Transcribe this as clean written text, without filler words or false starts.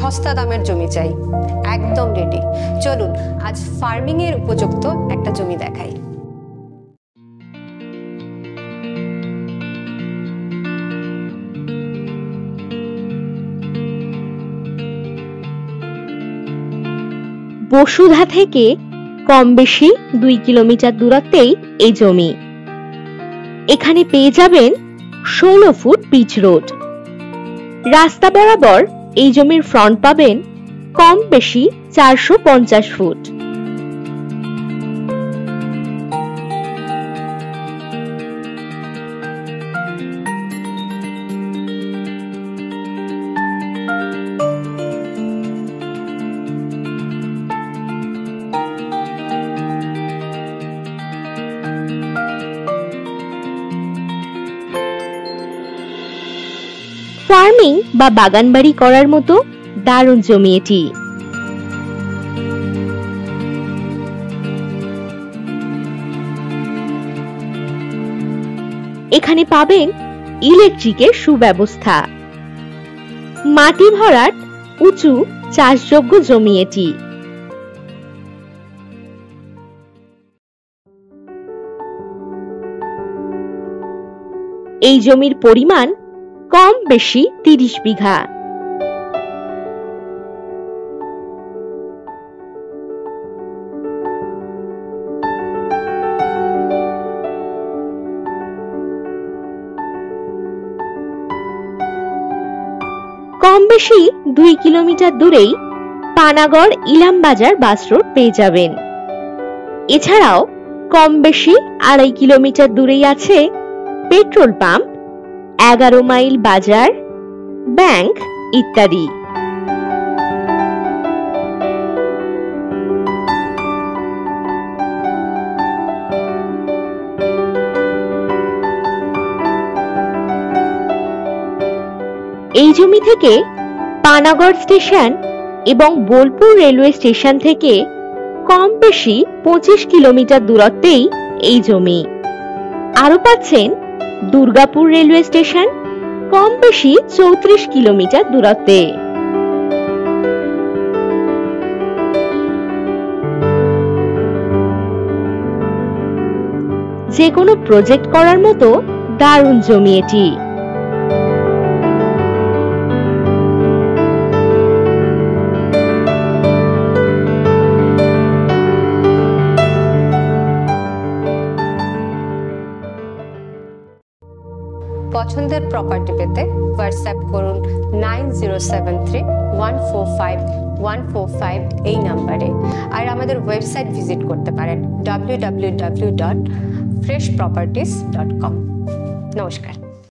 সস্তা দামের জমি চাই, একদম রেডি। চলুন আজ ফার্মিং এর উপযুক্ত একটা জমি দেখাই। বসুধা থেকে কম বেশি 2 কিলোমিটার দূরত্বেই এই জমি। এখানে পেয়ে যাবেন 16 ফুট পিচ রোড। রাস্তা বরাবর এই জমির ফ্রন্ট পাবেন কম বেশি 450 ফুট। ফার্মিং বা বাগানবাড়ি করার মতো দারুণ জমি এটি। এখানে পাবেন ইলেকট্রিকের সুব্যবস্থা। মাটি ভরাট উঁচু চাষযোগ্য জমি এটি। এই জমির পরিমাণ কম বেশি 30 বিঘা। কম বেশি 2 কিলোমিটার দূরেই পানাগড় ইলামবাজার বাস রোড পেয়ে যাবেন। এছাড়াও কম বেশি 2.5 কিলোমিটার দূরেই আছে পেট্রোল পাম্প, 11 মাইল বাজার, ব্যাংক ইত্যাদি। এই জমি থেকে পানাগড় স্টেশন এবং বোলপুর রেলওয়ে স্টেশন থেকে কম বেশি 25 কিলোমিটার দূরত্বেই এই জমি। আরো পাচ্ছেন দুর্গাপুর রেলওয়ে স্টেশন কম বেশি 34 কিলোমিটার দূরত্বে। যে কোনো প্রজেক্ট করার মতো দারুণ জমি এটি। পছন্দের প্রপার্টি পেতে হোয়াটসঅ্যাপ করুন 9073145145 এই নাম্বারে। আর আমাদের ওয়েবসাইট ভিজিট করতে পারেন www.freshproperties.com। নমস্কার।